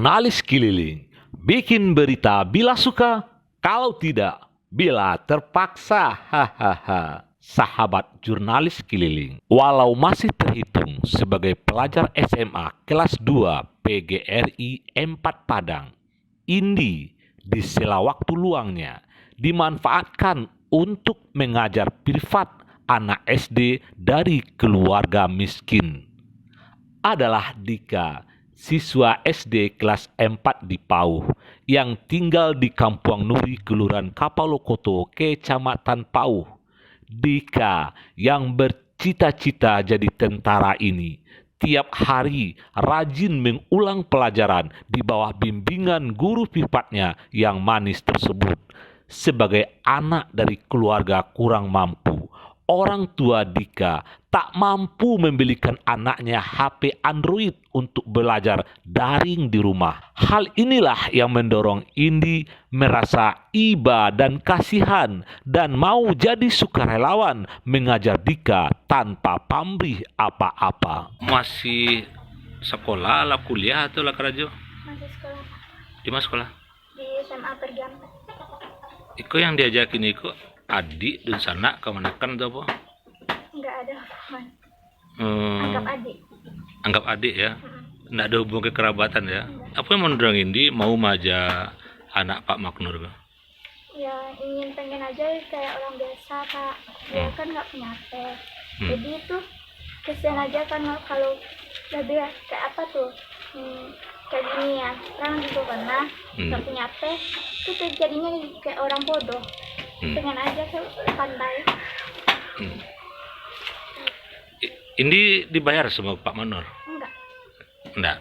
jurnalis keliling. Bikin berita bila suka, kalau tidak, bila terpaksa. Hahaha. Sahabat jurnalis keliling, walau masih terhitung sebagai pelajar SMA kelas 2 PGRI 4 Padang, Indi di sela waktu luangnya dimanfaatkan untuk mengajar privat anak SD dari keluarga miskin. Adalah Dika, siswa SD kelas 4 di Pauh, yang tinggal di Kampung Nuri, Kelurahan Kapalokoto, Kecamatan Pauh. Dika yang bercita-cita jadi tentara ini tiap hari rajin mengulang pelajaran di bawah bimbingan guru privatnya yang manis tersebut. Sebagai anak dari keluarga kurang mampu, orang tua Dika tak mampu membelikan anaknya HP Android untuk belajar daring di rumah. Hal inilah yang mendorong Indi merasa iba dan kasihan dan mau jadi sukarelawan mengajar Dika tanpa pamrih apa-apa. Masih sekolah lah, kuliah atau lah kerja? Masih sekolah, Di mana sekolah? di SMA Pergampan. Iko yang diajakin Iko adik dan sanak kemanakan atau apa? Enggak ada hubungan. Anggap adik. Anggap adik ya. Nggak ada hubungan kekerabatan ya. Apa yang mendorong Indi mau maja anak Pak Maknur? Ya pengen aja kayak orang biasa Kak. Dia kan nggak punya HP. Jadi itu kesian aja kan kalau lebih kayak apa tuh. Kayak gini ya, orang juga pernah nggak punya HP, itu jadinya kayak orang bodoh. Pengen aja pandai. Ini dibayar sama Pak Manor? Enggak.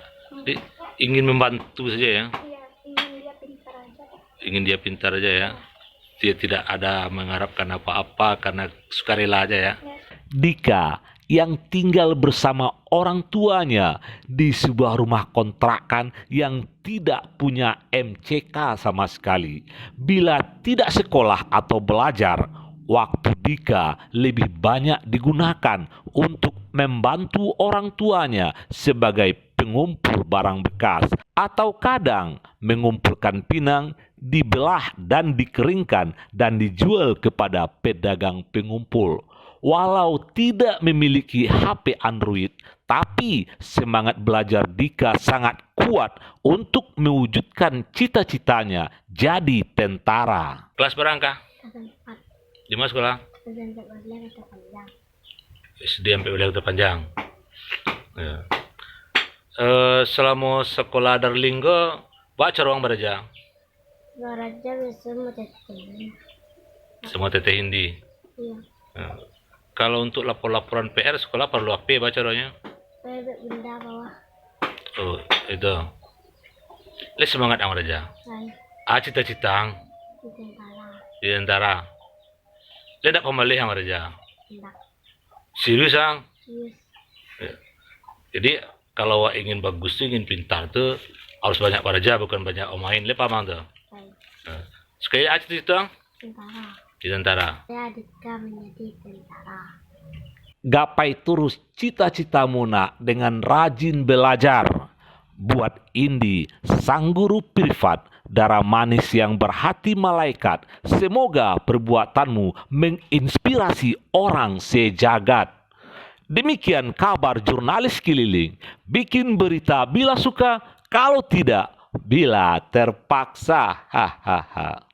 Ingin membantu saja ya? Iya, ingin dia pintar aja. Ingin dia pintar aja ya? Dia tidak ada mengharapkan apa-apa karena sukarela aja ya? Dika yang tinggal bersama orang tuanya di sebuah rumah kontrakan yang tidak punya MCK sama sekali. Bila tidak sekolah atau belajar, waktu Dika lebih banyak digunakan untuk membantu orang tuanya sebagai pengumpul barang bekas atau kadang mengumpulkan pinang, dibelah dan dikeringkan dan dijual kepada pedagang pengumpul. Walau tidak memiliki HP Android, tapi semangat belajar Dika sangat kuat untuk mewujudkan cita-citanya jadi tentara. Kelas berangka? Di mana sekolah? SD sampai Wilayah Kota Panjang. Ya. Selama sekolah Darlinggo, baca ruang beraja? Beraja bisa mau teteh. Semua teteh Hindi. Iya. Ya. Kalau untuk laporan PR sekolah perlu apa baca rohnya? Benda bawah. Oh, itu. Le semangat ang raja. Cita-cita di tentara. Le nak pemalih ang raja. Serius ang? Serius. Ya. Jadi kalau ingin bagus tuh, ingin pintar tuh harus banyak belajar bukan banyak main. Le paham tuh. Ya. Sekali cita-cita? Tentara. Di tentara. Saya Dika menjadi tentara. Gapai terus cita-citamu nak dengan rajin belajar. Buat Indi, sang guru privat, darah manis yang berhati malaikat, semoga perbuatanmu menginspirasi orang sejagat. Demikian kabar jurnalis keliling. Bikin berita bila suka, kalau tidak, bila terpaksa. Hahaha.